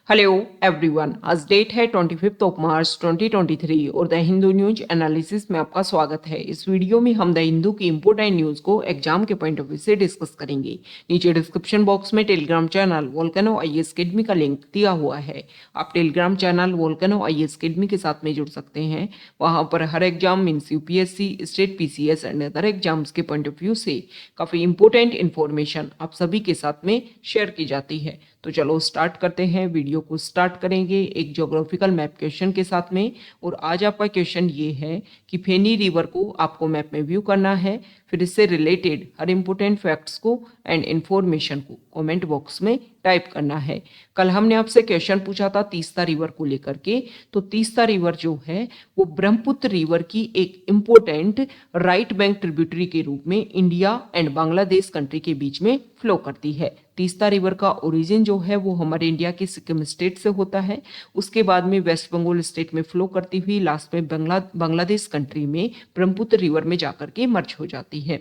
Hello everyone, आज date है 25 मार्च 2023 और द हिंदू न्यूज एनालिसिस में आपका स्वागत है। इस वीडियो में हम द हिंदू की इंपोर्टेंट न्यूज को एग्जाम के पॉइंट ऑफ व्यू से डिस्कस करेंगे। नीचे डिस्क्रिप्शन बॉक्स में Telegram channel Volcano IAS Academy का लिंक दिया हुआ है। आप Telegram channel Volcano IAS Academy के साथ में जुड़ सकते हैं। वहां पर हर exam means UPSC, state PCS and other exams के पॉइंट ऑफ व्यू से काफी इंपोर्टेंट इन्फॉर्मेशन आप सभी के साथ में शेयर की जाती है। तो चलो स्टार्ट करते हैं। वीडियो को स्टार्ट करेंगे एक ज्योग्राफिकल मैप क्वेश्चन के साथ में। और आज आपका क्वेश्चन ये है कि फेनी रिवर को आपको मैप में व्यू करना है, फिर इससे रिलेटेड हर इंपॉर्टेंट फैक्ट्स को एंड इंफॉर्मेशन को कमेंट बॉक्स में टाइप करना है। कल हमने आपसे क्वेश्चन पूछा था तीस्ता रिवर को लेकर के। तो तीस्ता रिवर जो है वो ब्रह्मपुत्र रिवर की एक इंपॉर्टेंट राइट बैंक ट्रिब्यूटरी के रूप में इंडिया एंड बांग्लादेश कंट्री के बीच में फ्लो करती है। तीस्ता रिवर का ओरिजिन जो है वो हमारे इंडिया के सिक्किम स्टेट से होता है, उसके बाद में वेस्ट बंगाल स्टेट में फ्लो करती हुई लास्ट में बांग्लादेश कंट्री में ब्रह्मपुत्र रिवर में जाकर के मर्ज हो जाती है।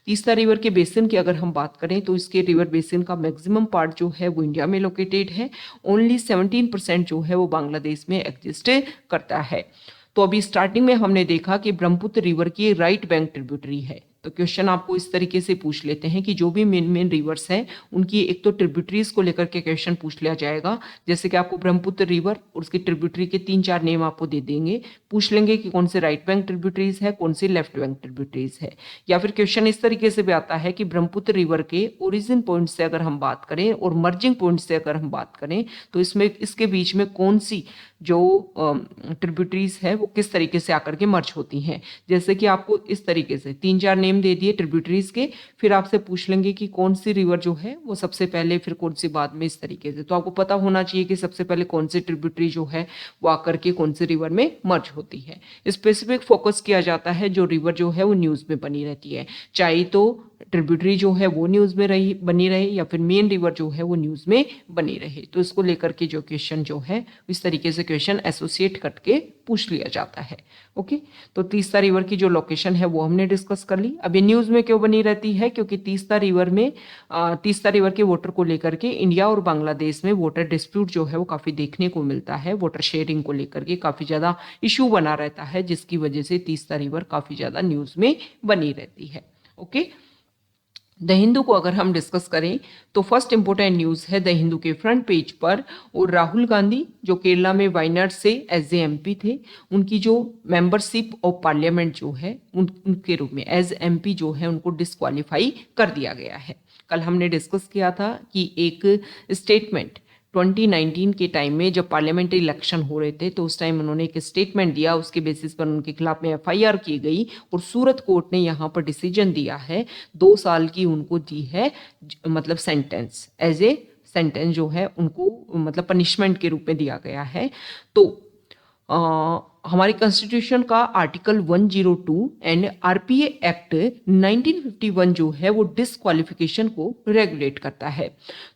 तीस्ता रिवर के बेसिन की अगर हम बात करें तो इसके रिवर बेसिन का मैक्सिमम पार्ट जो है वो इंडिया में लोकेटेड है। ओनली 17% जो है वो बांग्लादेश में एग्जिस्ट करता है। तो अभी स्टार्टिंग में हमने देखा कि ब्रह्मपुत्र रिवर की राइट बैंक ट्रिब्यूटरी है। तो क्वेश्चन आपको इस तरीके से पूछ लेते हैं कि जो भी मेन रिवर्स हैं उनकी एक तो ट्रिब्यूटरीज को लेकर के क्वेश्चन पूछ लिया जाएगा। जैसे कि आपको ब्रह्मपुत्र रिवर और उसकी ट्रिब्यूटरी के 3-4 नेम आपको दे देंगे, पूछ लेंगे कि कौन से राइट बैंक ट्रिब्यूटरीज है, कौन सी लेफ्ट बैंक ट्रिब्यूटरीज है। या फिर क्वेश्चन इस तरीके से भी आता है कि ब्रह्मपुत्र रिवर के ओरिजिन पॉइंट से अगर हम बात करें और मर्जिंग पॉइंट से अगर हम बात करें तो इसमें इसके बीच में कौन सी जो ट्रिब्यूटरीज है वो किस तरीके से आकर के मर्ज होती हैं। जैसे कि आपको इस तरीके से 3-4 नेम दे दिए ट्रिब्यूटरीज के, फिर आपसे पूछ लेंगे कि कौन सी रिवर जो है वो सबसे पहले, फिर कौन सी बाद में, इस तरीके से। तो आपको पता होना चाहिए कि सबसे पहले कौन सी ट्रिब्यूटरी जो है वो आकर के कौन सी रिवर में मर्ज होती है। स्पेसिफिक फोकस किया जाता है जो रिवर जो है वो न्यूज में बनी रहती है, चाहे तो ट्रिब्यूटरी जो है वो न्यूज में बनी रहे या फिर मेन रिवर जो है वो न्यूज में बनी रहे। तो इसको लेकर के जो क्वेश्चन जो है इस तरीके से क्वेश्चन एसोसिएट करके पूछ लिया जाता है। ओके, तो तीस्ता रिवर की जो लोकेशन है वो हमने डिस्कस कर ली। अब ये न्यूज में क्यों बनी रहती है? क्योंकि तीस्ता रिवर में तीस्ता रिवर के वाटर को लेकर के इंडिया और बांग्लादेश में वाटर डिस्प्यूट जो है वो काफी देखने को मिलता है। वाटर शेयरिंग को लेकर के काफी ज्यादा इशू बना रहता है, जिसकी वजह से तीस्ता रिवर काफी ज्यादा न्यूज में बनी रहती है। ओके, द हिंदू को अगर हम डिस्कस करें तो फर्स्ट इंपोर्टेंट न्यूज है द हिंदू के फ्रंट पेज पर, और राहुल गांधी जो केरला में वायनाड से एज ए एमपी थे, उनकी जो मेंबरशिप ऑफ पार्लियामेंट जो है उनके रूप में एज एमपी जो है उनको डिस्क्वालीफाई कर दिया गया है। कल हमने डिस्कस किया था कि एक स्टेटमेंट 2019 के टाइम में जब पार्लियामेंट्री इलेक्शन हो रहे थे तो उस टाइम उन्होंने एक स्टेटमेंट दिया, उसके बेसिस पर उनके खिलाफ में एफआईआर की गई और सूरत कोर्ट ने यहाँ पर डिसीजन दिया है, 2 साल की उनको दी है मतलब सेंटेंस, एज ए सेंटेंस जो है उनको मतलब पनिशमेंट के रूप में दिया गया है। तो हमारी कॉन्स्टिट्यूशन का आर्टिकल 102 एंड आरपीए एक्ट 1951 जो है वो डिस्क्वालिफिकेशन को रेगुलेट करता है।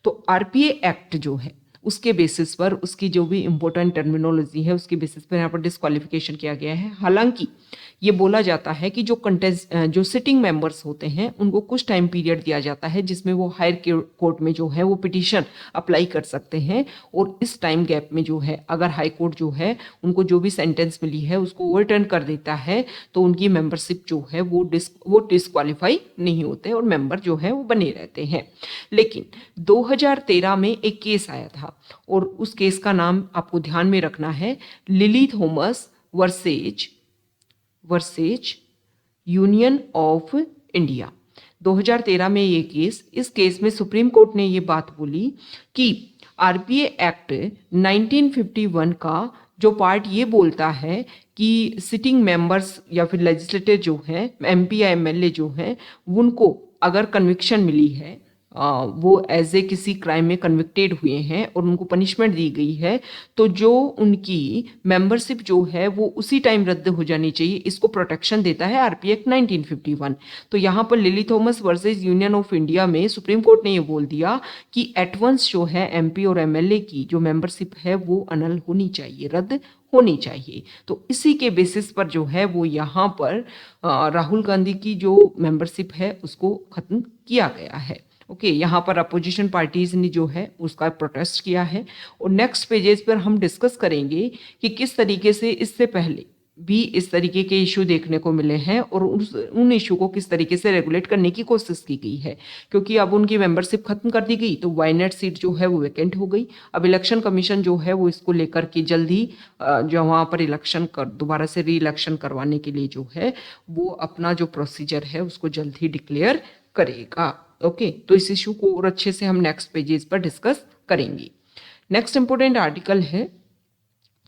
तो आरपीए एक्ट जो है उसके बेसिस पर, उसकी जो भी इंपॉर्टेंट टर्मिनोलॉजी है उसके बेसिस पर यहाँ पर डिस्क्वालिफिकेशन किया गया है। हालांकि ये बोला जाता है कि जो सिटिंग मेंबर्स होते हैं उनको कुछ टाइम पीरियड दिया जाता है जिसमें वो हायर कोर्ट में जो है वो पिटीशन अप्लाई कर सकते हैं, और इस टाइम गैप में जो है अगर हाई कोर्ट जो है उनको जो भी सेंटेंस मिली है उसको ओवरटर्न कर देता है तो उनकी मेंबरशिप जो है वो डिस्क्वालीफाई नहीं होते और मेंबर जो है वो बने रहते हैं। लेकिन 2013 में एक केस आया था और उस केस का नाम आपको ध्यान में रखना है, lily Thomas versus union of India. 2013 में ये केस, इस केस में सुप्रीम कोर्ट ने ये बात बोली कि आरपीए एक्ट 1951 का जो पार्ट ये बोलता है कि सिटिंग मेंबर्स या फिर लेजिस्लेटर जो है एमपी या एमएलए जो है उनको अगर कन्विक्शन मिली है, वो एज ए किसी क्राइम में कन्विक्टेड हुए हैं और उनको पनिशमेंट दी गई है, तो जो उनकी मेंबरशिप जो है वो उसी टाइम रद्द हो जानी चाहिए। इसको प्रोटेक्शन देता है आरपीए एक्ट 1951। तो यहाँ पर lily Thomas versus union of India में सुप्रीम कोर्ट ने ये बोल दिया कि एट वंस जो है एमपी और एमएलए की जो मेंबरशिप है वो अनल होनी चाहिए, रद्द होनी चाहिए। तो इसी के बेसिस पर जो है वो यहाँ पर राहुल गांधी की जो मेंबरशिप है उसको खत्म किया गया है। ओके, यहाँ पर अपोजिशन पार्टीज ने जो है उसका प्रोटेस्ट किया है। और नेक्स्ट पेजेस पर हम डिस्कस करेंगे कि किस तरीके से इससे पहले भी इस तरीके के इशू देखने को मिले हैं और उन इशू को किस तरीके से रेगुलेट करने की कोशिश की गई है, क्योंकि अब उनकी मेंबरशिप खत्म कर दी गई तो वायनाड सीट जो है वो वैकेंट हो गई। अब इलेक्शन कमीशन जो है वो इसको लेकर के जल्दी जो वहाँ पर इलेक्शन कर दोबारा से री इलेक्शन करवाने के लिए जो है वो अपना जो प्रोसीजर है उसको जल्द ही डिक्लेयर करेगा। ओके, तो इस इशू को और अच्छे से हम नेक्स्ट पेजेस पर डिस्कस करेंगे। नेक्स्ट इंपोर्टेंट आर्टिकल है,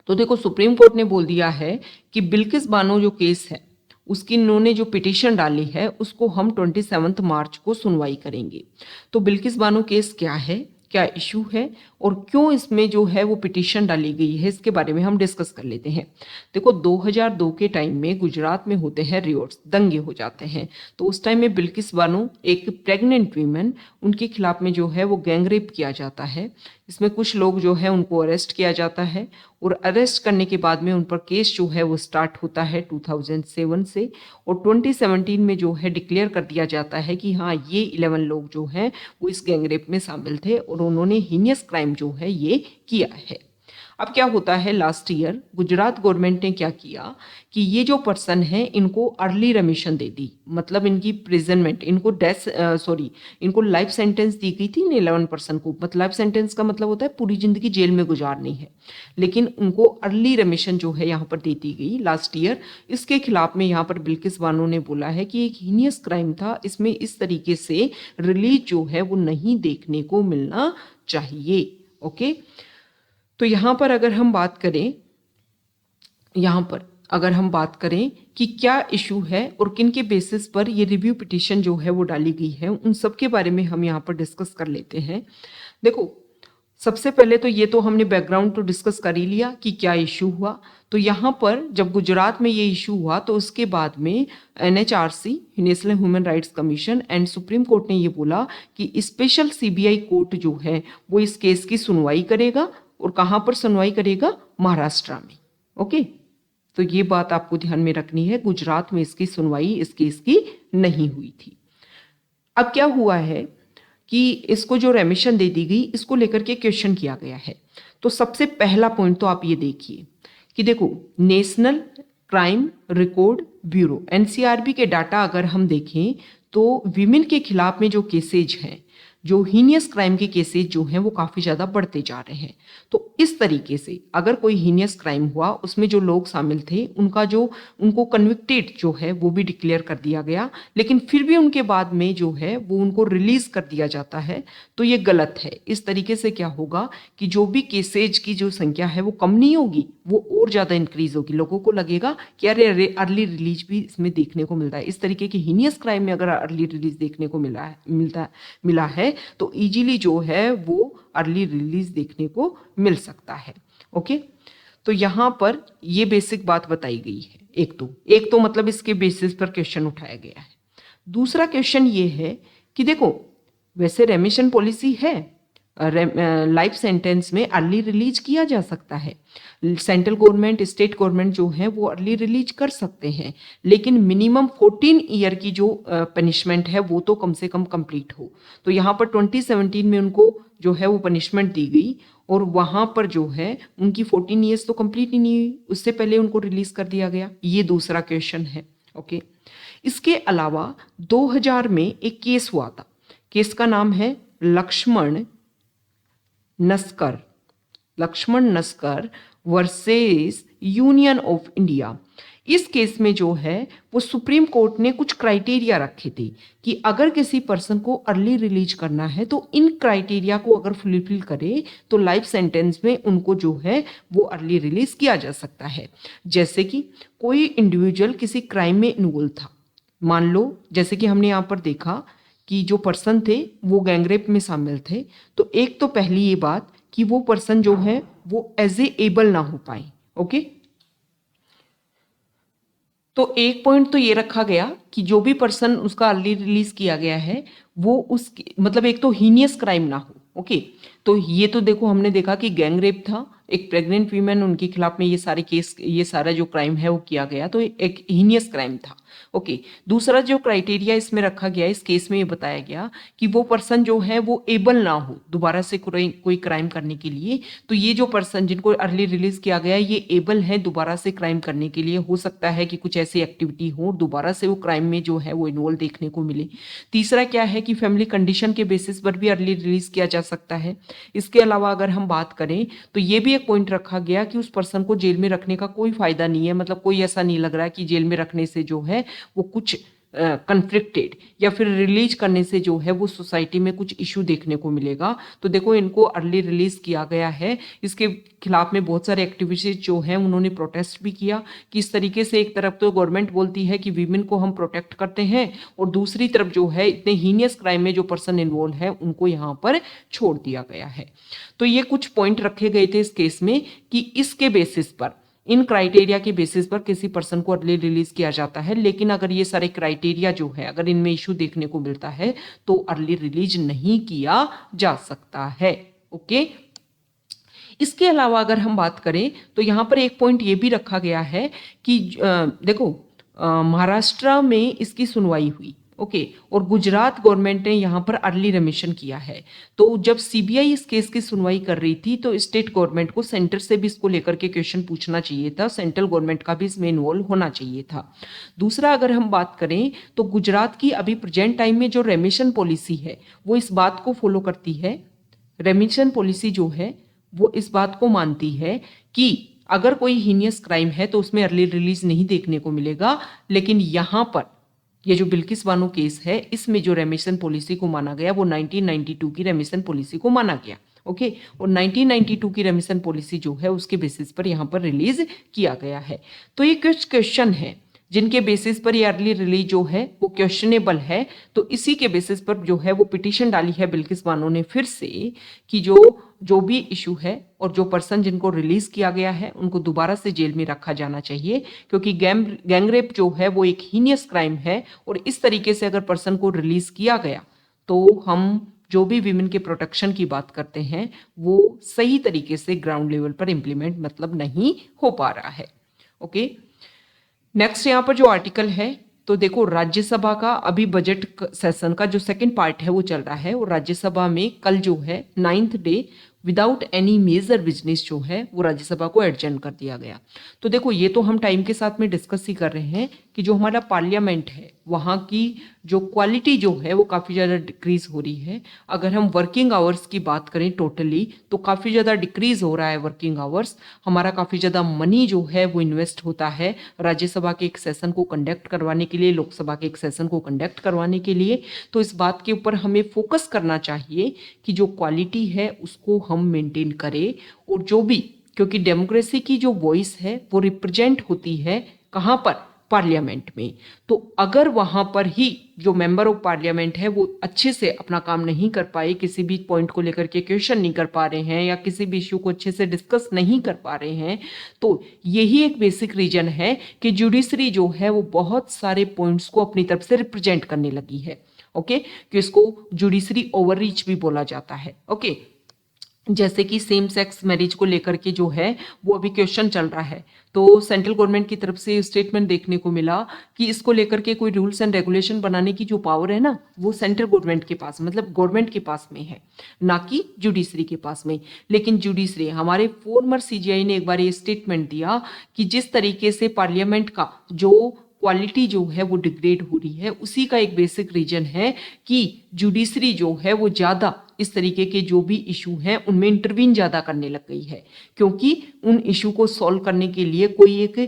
तो देखो सुप्रीम कोर्ट ने बोल दिया है कि बिल्किस बानो जो केस है उसकी इन्होंने जो पिटीशन डाली है उसको हम 27 मार्च को सुनवाई करेंगे। तो बिल्किस बानो केस क्या है, क्या इशू है और क्यों इसमें जो है वो पिटीशन डाली गई है, इसके बारे में हम डिस्कस कर लेते हैं। देखो 2002 के टाइम में गुजरात में होते हैं रियोट्स, दंगे हो जाते हैं। तो उस टाइम में बिल्किस बानो एक प्रेग्नेंट वीमेन, उनके खिलाफ में जो है वो गैंग रेप किया जाता है। इसमें कुछ लोग जो है उनको अरेस्ट किया जाता है और अरेस्ट करने के बाद में उन पर केस जो है वो स्टार्ट होता है 2007 से और 2017 में जो है डिक्लेयर कर दिया जाता है कि हाँ ये 11 लोग जो हैं वो इस गैंगरेप में शामिल थे और उन्होंने हीनियस क्राइम जो है ये किया है। अब क्या होता है, लास्ट ईयर गुजरात गवर्नमेंट ने क्या किया कि ये जो पर्सन है इनको अर्ली रेमिशन दे दी, मतलब इनकी प्रिजनमेंट, इनको इनको लाइफ सेंटेंस दी गई थी इन 11 पर्सन को। मतलब लाइफ सेंटेंस का मतलब होता है पूरी जिंदगी जेल में गुजारनी है, लेकिन उनको अर्ली रेमिशन जो है यहाँ पर दे दी गई लास्ट ईयर। इसके खिलाफ में यहाँ पर बिल्किस बानो ने बोला है कि एक हीनियस क्राइम था, इसमें इस तरीके से रिलीज जो है वो नहीं देखने को मिलना चाहिए। ओके, तो यहाँ पर अगर हम बात करें कि क्या इशू है और किन के बेसिस पर ये रिव्यू पिटीशन जो है वो डाली गई है, उन सब के बारे में हम यहाँ पर डिस्कस कर लेते हैं। देखो सबसे पहले तो ये तो हमने बैकग्राउंड तो डिस्कस कर ही लिया कि क्या इशू हुआ। तो यहाँ पर जब गुजरात में ये इशू हुआ तो उसके बाद में NHRC, national human rights commission and supreme court ने ये बोला कि स्पेशल CBI कोर्ट जो है वो इस केस की सुनवाई करेगा। और कहाँ पर सुनवाई करेगा, महाराष्ट्र में। ओके, तो ये बात आपको ध्यान में रखनी है, गुजरात में इसकी सुनवाई इस केस की नहीं हुई थी। अब क्या हुआ है कि इसको जो रेमिशन दे दी गई इसको लेकर के क्वेश्चन किया गया है। तो सबसे पहला पॉइंट तो आप ये देखिए कि देखो national crime record bureau NCRB के डाटा अगर हम देखें तो विमेन के खिलाफ में जो केसेज हैं, जो हीनियस क्राइम के केसेस जो हैं वो काफ़ी ज़्यादा बढ़ते जा रहे हैं। तो इस तरीके से अगर कोई हीनियस क्राइम हुआ उसमें जो लोग शामिल थे उनको कन्विक्टेड जो है वो भी डिक्लेयर कर दिया गया, लेकिन फिर भी उनके बाद में जो है वो उनको रिलीज कर दिया जाता है, तो ये गलत है। इस तरीके से क्या होगा कि जो भी केसेज की जो संख्या है वो कम नहीं होगी, वो और ज़्यादा इंक्रीज होगी। लोगों को लगेगा कि अरे अर्ली रिलीज भी इसमें देखने को मिलता है। इस तरीके की हीनियस क्राइम में अगर अर्ली रिलीज देखने को मिला है तो इजीली जो है वो अर्ली रिलीज देखने को मिल सकता है। ओके, तो यहां पर ये बेसिक बात बताई गई है। एक तो मतलब इसके बेसिस पर क्वेश्चन उठाया गया है। दूसरा क्वेश्चन ये है कि देखो वैसे रेमिशन पॉलिसी है, लाइफ सेंटेंस में अर्ली रिलीज किया जा सकता है। सेंट्रल गवर्नमेंट, स्टेट गवर्नमेंट जो है वो अर्ली रिलीज कर सकते हैं, लेकिन मिनिमम 14 ईयर की जो पनिशमेंट है वो तो कम से कम कंप्लीट हो। तो यहाँ पर 2017 में उनको जो है वो पनिशमेंट दी गई और वहाँ पर जो है उनकी 14 ईयर्स तो कंप्लीट ही नहीं हुई, उससे पहले उनको रिलीज कर दिया गया। ये दूसरा क्वेश्चन है। ओके, इसके अलावा 2000 में एक केस हुआ था, केस का नाम है Lakshman Naskar versus union of India. इस केस में जो है वो सुप्रीम कोर्ट ने कुछ क्राइटेरिया रखे थे कि अगर किसी पर्सन को अर्ली रिलीज करना है तो इन क्राइटेरिया को अगर फुलफिल करे तो लाइफ सेंटेंस में उनको जो है वो अर्ली रिलीज किया जा सकता है। जैसे कि कोई इंडिविजुअल किसी क्राइम में इन्वॉल्व था, मान लो जैसे कि हमने यहाँ पर देखा कि जो पर्सन थे वो गैंगरेप में शामिल थे, तो एक तो पहली ये बात कि वो पर्सन जो है वो एज एबल ना हो पाए। ओके, तो एक पॉइंट तो ये रखा गया कि जो भी पर्सन उसका अर्ली रिलीज किया गया है वो उस मतलब एक तो हीनियस क्राइम ना हो। ओके, तो ये तो देखो हमने देखा कि गैंग रेप था, एक प्रेग्नेंट वीमेन, उनके खिलाफ में ये सारे केस, ये सारा जो क्राइम है वो किया गया, तो एक हीनियस क्राइम था। ओके, दूसरा जो क्राइटेरिया इसमें रखा गया, इस केस में ये बताया गया कि वो पर्सन जो है वो एबल ना हो दोबारा से कोई क्राइम करने के लिए। तो ये जो पर्सन जिनको अर्ली रिलीज किया गया, ये एबल है दोबारा से क्राइम करने के लिए। हो सकता है कि कुछ ऐसी एक्टिविटी हो दोबारा से वो क्राइम में जो है वो इन्वॉल्व देखने को मिले। तीसरा क्या है कि फैमिली कंडीशन के बेसिस पर भी अर्ली रिलीज किया जा सकता है। इसके अलावा अगर हम बात करें तो ये भी एक पॉइंट रखा गया कि उस पर्सन को जेल में रखने का कोई फायदा नहीं है, मतलब कोई ऐसा नहीं लग रहा है कि जेल में रखने से जो है वो कुछ कन्फ्लिक्टेड या फिर रिलीज करने से जो है वो सोसाइटी में कुछ इशू देखने को मिलेगा। तो देखो इनको अर्ली रिलीज किया गया है। इसके खिलाफ में बहुत सारे एक्टिविस्ट जो हैं उन्होंने प्रोटेस्ट भी किया कि इस तरीके से एक तरफ तो गवर्नमेंट बोलती है कि वीमेन को हम प्रोटेक्ट करते हैं और दूसरी तरफ जो है इतने हीनियस क्राइम में जो पर्सन इन्वॉल्व है उनको यहाँ पर छोड़ दिया गया है। तो ये कुछ पॉइंट रखे गए थे इस केस में कि इसके बेसिस पर, इन क्राइटेरिया के बेसिस पर किसी पर्सन को अर्ली रिलीज किया जाता है। लेकिन अगर ये सारे क्राइटेरिया जो है अगर इनमें इशू देखने को मिलता है तो अर्ली रिलीज नहीं किया जा सकता है। ओके, इसके अलावा अगर हम बात करें तो यहाँ पर एक पॉइंट ये भी रखा गया है कि देखो महाराष्ट्र में इसकी सुनवाई हुई। ओके, और गुजरात गवर्नमेंट ने यहाँ पर अर्ली रेमिशन किया है। तो जब सीबीआई इस केस की सुनवाई कर रही थी तो स्टेट गवर्नमेंट को सेंटर से भी इसको लेकर के क्वेश्चन पूछना चाहिए था, सेंट्रल गवर्नमेंट का भी इसमें इन्वॉल्व होना चाहिए था। दूसरा अगर हम बात करें तो गुजरात की अभी प्रेजेंट टाइम में जो रेमिशन पॉलिसी है वो इस बात को फॉलो करती है, रेमिशन पॉलिसी जो है वो इस बात को मानती है कि अगर कोई हीनियस क्राइम है तो उसमें अर्ली रिलीज नहीं देखने को मिलेगा। लेकिन यहाँ पर ये जो बिल्किस बानो केस है इसमें जो रेमिशन पॉलिसी को माना गया वो 1992 की रेमिशन पॉलिसी को माना गया। ओके, और 1992 की रेमिशन पॉलिसी जो है उसके बेसिस पर यहाँ पर रिलीज किया गया है। तो ये कुछ क्वेश्चन है जिनके बेसिस पर ये अर्ली रिलीज जो है वो क्वेश्चनेबल है। तो इसी के बेसिस पर जो है वो पिटीशन डाली है बिल्किस बानो ने फिर से कि जो भी इशू है और जो पर्सन जिनको रिलीज किया गया है उनको दोबारा से जेल में रखा जाना चाहिए, क्योंकि गैंग रेप जो है वो एक हीनियस क्राइम है। और इस तरीके से अगर पर्सन को रिलीज किया गया तो हम जो भी विमेन के प्रोटेक्शन की बात करते हैं वो सही तरीके से ग्राउंड लेवल पर इंप्लीमेंट मतलब नहीं हो पा रहा है। ओके, नेक्स्ट यहाँ पर जो आर्टिकल है तो देखो राज्यसभा का अभी बजट सेशन का जो सेकंड पार्ट है वो चल रहा है और राज्यसभा में कल जो है 9th day without any major business जो है वो राज्यसभा को एडजर्न कर दिया गया। तो देखो ये तो हम टाइम के साथ में डिस्कस ही कर रहे हैं कि जो हमारा पार्लियामेंट है वहाँ की जो क्वालिटी जो है वो काफ़ी ज़्यादा डिक्रीज हो रही है। अगर हम वर्किंग आवर्स की बात करें टोटली तो काफ़ी ज़्यादा डिक्रीज हो रहा है वर्किंग आवर्स। हमारा काफ़ी ज़्यादा मनी जो है वो इन्वेस्ट होता है राज्यसभा के एक सेशन को कंडक्ट करवाने के लिए, लोकसभा के एक सेशन को कंडक्ट करवाने के लिए। तो इस बात के ऊपर हमें फोकस करना चाहिए कि जो क्वालिटी है उसको हम मेंटेन करें। और जो भी, क्योंकि डेमोक्रेसी की जो वॉइस है वो रिप्रेजेंट होती है कहाँ पर, पार्लियामेंट में। तो अगर वहां पर ही जो मेंबर ऑफ पार्लियामेंट है वो अच्छे से अपना काम नहीं कर पाए, किसी भी पॉइंट को लेकर के क्वेश्चन नहीं कर पा रहे हैं या किसी भी इश्यू को अच्छे से डिस्कस नहीं कर पा रहे हैं, तो यही एक बेसिक रीजन है कि जुडिशरी जो है वो बहुत सारे पॉइंट्स को अपनी तरफ से रिप्रेजेंट करने लगी है। ओके, कि इसको जुडिशरी ओवररीच भी बोला जाता है। ओके, जैसे कि सेम सेक्स मैरिज को लेकर के जो है वो अभी क्वेश्चन चल रहा है, तो सेंट्रल गवर्नमेंट की तरफ से स्टेटमेंट देखने को मिला कि इसको लेकर के कोई रूल्स एंड रेगुलेशन बनाने की जो पावर है ना वो सेंट्रल गवर्नमेंट के पास, मतलब गवर्नमेंट के पास में है, ना कि जुडिशरी के पास में। लेकिन जुडिशरी, हमारे फॉर्मर सीजीआई ने एक बार ये स्टेटमेंट दिया कि जिस तरीके से पार्लियामेंट का जो क्वालिटी जो है वो डिग्रेड हो रही है उसी का एक बेसिक रीजन है कि जुडिशरी जो है वो ज़्यादा इस तरीके के जो भी इशू हैं उनमें इंटरवीन ज़्यादा करने लग गई है, क्योंकि उन इशू को सॉल्व करने के लिए कोई एक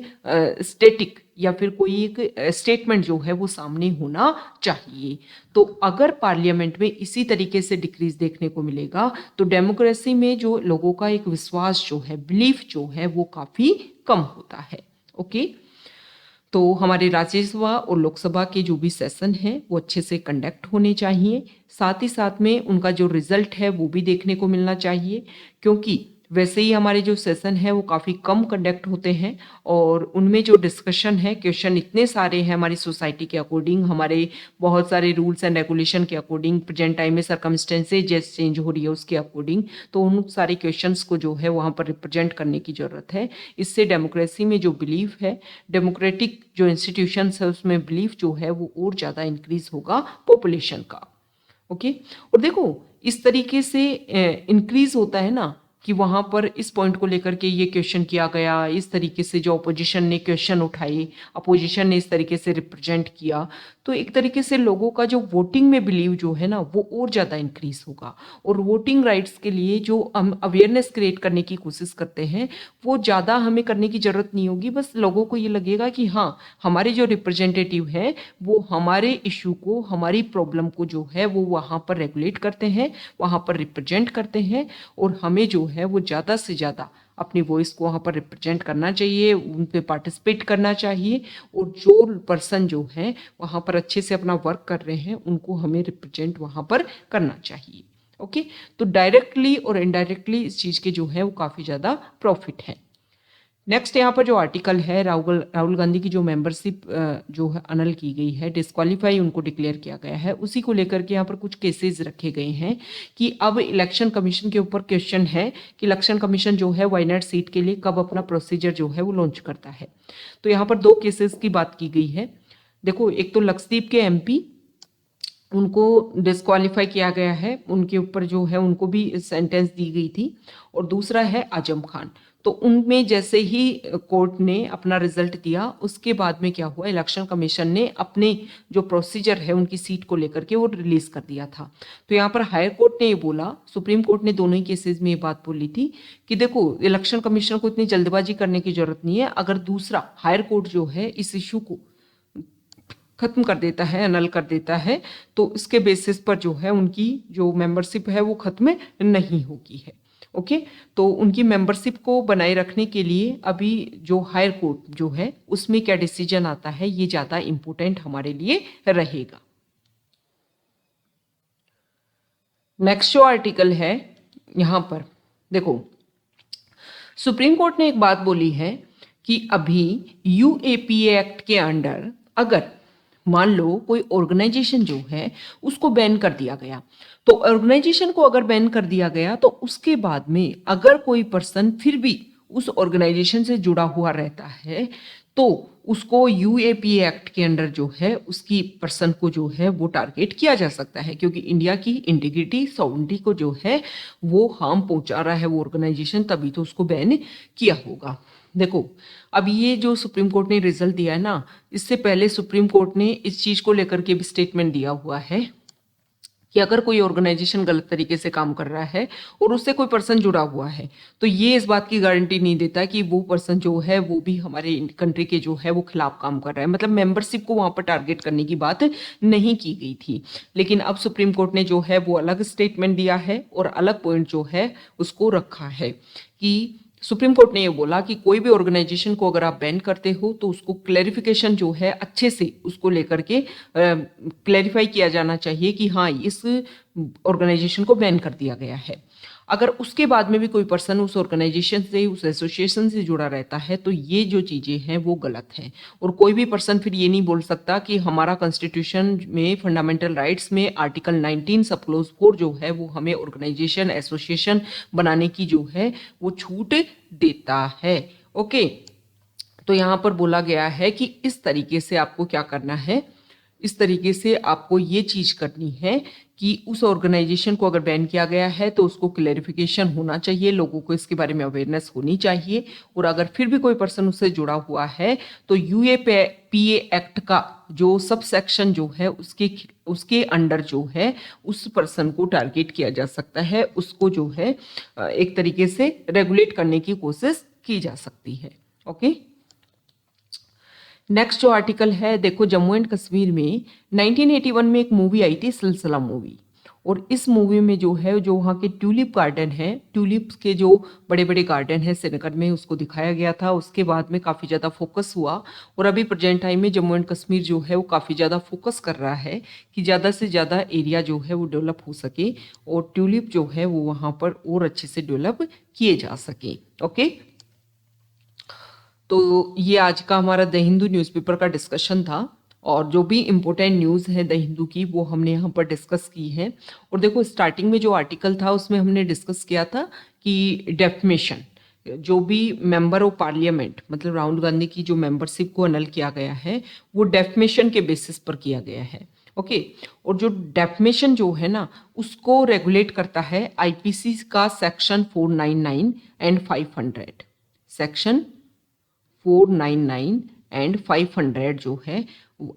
स्टेटिक या फिर कोई एक स्टेटमेंट जो है वो सामने होना चाहिए। तो अगर पार्लियामेंट में इसी तरीके से डिक्रीज देखने को मिलेगा तो डेमोक्रेसी में जो लोगों का एक विश्वास जो है, बिलीफ जो है वो काफ़ी कम होता है। ओके, तो हमारे राज्यसभा और लोकसभा के जो भी सेशन हैं वो अच्छे से कंडक्ट होने चाहिए, साथ ही साथ में उनका जो रिजल्ट है वो भी देखने को मिलना चाहिए, क्योंकि वैसे ही हमारे जो सेशन है वो काफ़ी कम कंडक्ट होते हैं और उनमें जो डिस्कशन है, क्वेश्चन इतने सारे हैं हमारी सोसाइटी के अकॉर्डिंग, हमारे बहुत सारे रूल्स एंड रेगुलेशन के अकॉर्डिंग, प्रेजेंट टाइम में सर्कमस्टेंसेज जैसे चेंज हो रही है उसके अकॉर्डिंग, तो उन सारे क्वेश्चंस को जो है वहाँ पर रिप्रेजेंट करने की ज़रूरत है। इससे डेमोक्रेसी में जो बिलीव है, डेमोक्रेटिक जो इंस्टीट्यूशंस है उसमें बिलीव जो है वो और ज़्यादा इंक्रीज होगा पॉपुलेशन का। ओके, और देखो इस तरीके से इंक्रीज होता है ना कि वहां पर इस पॉइंट को लेकर के ये क्वेश्चन किया गया, इस तरीके से जो अपोजिशन ने क्वेश्चन उठाए, अपोजिशन ने इस तरीके से रिप्रेजेंट किया, तो एक तरीके से लोगों का जो वोटिंग में बिलीव जो है ना वो और ज़्यादा इंक्रीज होगा। और वोटिंग राइट्स के लिए जो हम अवेयरनेस क्रिएट करने की कोशिश करते हैं वो ज़्यादा हमें करने की ज़रूरत नहीं होगी। बस लोगों को ये लगेगा कि हाँ, हमारे जो रिप्रेजेंटेटिव हैं वो हमारे इशू को, हमारी प्रॉब्लम को जो है वो वहाँ पर रेगुलेट करते हैं, वहाँ पर रिप्रेजेंट करते हैं, और हमें जो है वो ज़्यादा से ज़्यादा अपनी वॉइस को वहाँ पर रिप्रेजेंट करना चाहिए, उन पे पार्टिसिपेट करना चाहिए, और जो पर्सन जो है वहाँ पर अच्छे से अपना वर्क कर रहे हैं उनको हमें रिप्रेजेंट वहाँ पर करना चाहिए। ओके, तो डायरेक्टली और इनडायरेक्टली इस चीज़ के जो है वो काफ़ी ज़्यादा प्रॉफिट है। नेक्स्ट यहाँ पर जो आर्टिकल है, राहुल गांधी की जो मेंबरशिप जो है अनल की गई है, डिस्क्वालीफाई उनको डिक्लेयर किया गया है, उसी को लेकर के यहाँ पर कुछ केसेस रखे गए हैं कि अब इलेक्शन कमीशन के ऊपर क्वेश्चन है कि इलेक्शन कमीशन जो है वायनाड सीट के लिए कब अपना प्रोसीजर जो है वो लॉन्च करता है। तो यहाँ पर दो केसेस की बात की गई है। देखो, एक तो लक्षद्वीप के MP, उनको डिस्क्वालीफाई किया गया है, उनके ऊपर जो है उनको भी सेंटेंस दी गई थी, और दूसरा है आजम खान। तो उनमें जैसे ही कोर्ट ने अपना रिजल्ट दिया उसके बाद में क्या हुआ, इलेक्शन कमीशन ने अपने जो प्रोसीजर है उनकी सीट को लेकर के वो रिलीज कर दिया था। तो यहाँ पर हायर कोर्ट ने ये बोला, सुप्रीम कोर्ट ने दोनों ही केसेस में ये बात बोली थी कि देखो इलेक्शन कमीशन को इतनी जल्दबाजी करने की जरूरत नहीं है। अगर दूसरा हायर कोर्ट जो है इस इशू को खत्म कर देता है, अनल कर देता है, तो इसके बेसिस पर जो है उनकी जो मेंबरशिप है वो खत्म नहीं होगी है। ओके, तो उनकी मेंबरशिप को बनाए रखने के लिए अभी जो हायर कोर्ट जो है उसमें क्या डिसीजन आता है ये ज़्यादा इम्पोर्टेंट हमारे लिए रहेगा। नेक्स्ट जो आर्टिकल है यहाँ पर देखो, सुप्रीम कोर्ट ने एक बात बोली है कि अभी UAPA एक्ट के अंडर अगर मान लो कोई ऑर्गेनाइजेशन जो है उसको बैन कर दिया गया, तो ऑर्गेनाइजेशन को अगर बैन कर दिया गया तो उसके बाद में अगर कोई पर्सन फिर भी उस ऑर्गेनाइजेशन से जुड़ा हुआ रहता है तो उसको UAPA एक्ट के अंडर जो है उसकी पर्सन को जो है वो टारगेट किया जा सकता है, क्योंकि इंडिया की इंटीग्रिटी सॉवरेनिटी को जो है वो हार्म पहुंचा रहा है वो ऑर्गेनाइजेशन, तभी तो उसको बैन किया होगा। देखो, अब ये जो सुप्रीम कोर्ट ने रिजल्ट दिया है ना, इससे पहले सुप्रीम कोर्ट ने इस चीज को लेकर के भी स्टेटमेंट दिया हुआ है कि अगर कोई ऑर्गेनाइजेशन गलत तरीके से काम कर रहा है और उससे कोई पर्सन जुड़ा हुआ है तो ये इस बात की गारंटी नहीं देता कि वो पर्सन जो है वो भी हमारे कंट्री के जो है वो खिलाफ काम कर रहा है। मतलब मेंबरशिप को वहां पर टारगेट करने की बात नहीं की गई थी, लेकिन अब सुप्रीम कोर्ट ने जो है वो अलग स्टेटमेंट दिया है और अलग पॉइंट जो है उसको रखा है कि सुप्रीम कोर्ट ने ये बोला कि कोई भी ऑर्गेनाइजेशन को अगर आप बैन करते हो तो उसको क्लैरिफिकेशन जो है अच्छे से उसको लेकर के क्लैरिफाई किया जाना चाहिए कि हाँ इस ऑर्गेनाइजेशन को बैन कर दिया गया है। अगर उसके बाद में भी कोई पर्सन उस ऑर्गेनाइजेशन से, उस एसोसिएशन से जुड़ा रहता है तो ये जो चीज़ें हैं वो गलत हैं, और कोई भी पर्सन फिर ये नहीं बोल सकता कि हमारा कॉन्स्टिट्यूशन में फंडामेंटल राइट्स में आर्टिकल 19 सब क्लोज 4 जो है वो हमें ऑर्गेनाइजेशन, एसोसिएशन बनाने की जो है वो छूट देता है। ओके, तो यहाँ पर बोला गया है कि इस तरीके से आपको क्या करना है, इस तरीके से आपको ये चीज करनी है कि उस ऑर्गेनाइजेशन को अगर बैन किया गया है तो उसको क्लैरिफिकेशन होना चाहिए, लोगों को इसके बारे में अवेयरनेस होनी चाहिए, और अगर फिर भी कोई पर्सन उससे जुड़ा हुआ है तो UAPA एक्ट का जो सब सेक्शन जो है उसके अंडर जो है उस पर्सन को टारगेट किया जा सकता है, उसको जो है एक तरीके से रेगुलेट करने की कोशिश की जा सकती है। ओके, नेक्स्ट जो आर्टिकल है देखो, जम्मू एंड कश्मीर में 1981 में एक मूवी आई थी सिलसिला मूवी, और इस मूवी में जो है जो वहाँ के ट्यूलिप गार्डन है, ट्यूलिप्स के जो बड़े बड़े गार्डन है श्रीनगर में, उसको दिखाया गया था। उसके बाद में काफ़ी ज़्यादा फोकस हुआ और अभी प्रेजेंट टाइम में जम्मू एंड कश्मीर जो है वो काफ़ी ज़्यादा फोकस कर रहा है कि ज़्यादा से ज़्यादा एरिया जो है वो डेवलप हो सके और ट्यूलिप जो है वो वहाँ पर और अच्छे से डेवलप किए जा सके। ओके, तो ये आज का हमारा द हिंदू न्यूज़पेपर का डिस्कशन था और जो भी इम्पोर्टेंट न्यूज़ है द हिंदू की वो हमने यहाँ पर डिस्कस की है। और देखो स्टार्टिंग में जो आर्टिकल था उसमें हमने डिस्कस किया था कि डेफमेशन, जो भी मेंबर ऑफ पार्लियामेंट मतलब राहुल गांधी की जो मेंबरशिप को अनल किया गया है वो डेफमेशन के बेसिस पर किया गया है। ओके, और जो डेफमेशन जो है ना उसको रेगुलेट करता है आईपीसी का सेक्शन 499 एंड 500, सेक्शन 499 एंड 500 जो है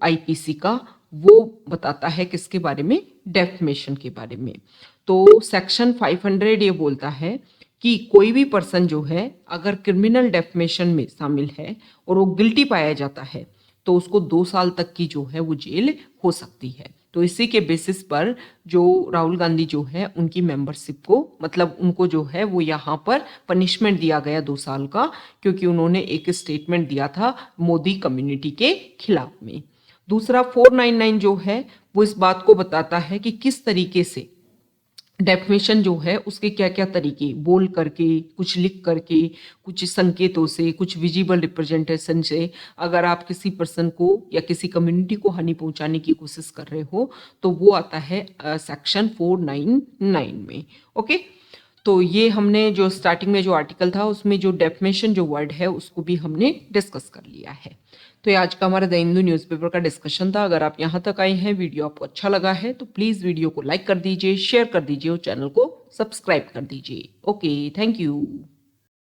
आईपीसी का, वो बताता है किसके बारे में, डेफमेशन के बारे में। तो सेक्शन 500 ये बोलता है कि कोई भी पर्सन जो है अगर क्रिमिनल डेफमेशन में शामिल है और वो गिल्टी पाया जाता है तो उसको 2 साल तक की जो है वो जेल हो सकती है। तो इसी के बेसिस पर जो राहुल गांधी जो है उनकी मेंबरशिप को मतलब उनको जो है वो यहाँ पर पनिशमेंट दिया गया 2 साल का, क्योंकि उन्होंने एक स्टेटमेंट दिया था मोदी कम्युनिटी के खिलाफ में। दूसरा 499 जो है वो इस बात को बताता है कि किस तरीके से डेफिनेशन जो है उसके क्या क्या तरीके, बोल करके, कुछ लिख करके, कुछ संकेतों से, कुछ विजिबल रिप्रेजेंटेशन से अगर आप किसी पर्सन को या किसी कम्युनिटी को हानि पहुंचाने की कोशिश कर रहे हो तो वो आता है सेक्शन 499 में। ओके, तो ये हमने जो स्टार्टिंग में जो आर्टिकल था उसमें जो डेफिनेशन जो वर्ड है उसको भी हमने डिस्कस कर लिया है। तो ये आज का हमारा द हिंदू न्यूज़पेपर का डिस्कशन था। अगर आप यहाँ तक आए हैं, वीडियो आपको अच्छा लगा है तो प्लीज़ वीडियो को लाइक कर दीजिए, शेयर कर दीजिए और चैनल को सब्सक्राइब कर दीजिए। Okay, thank you.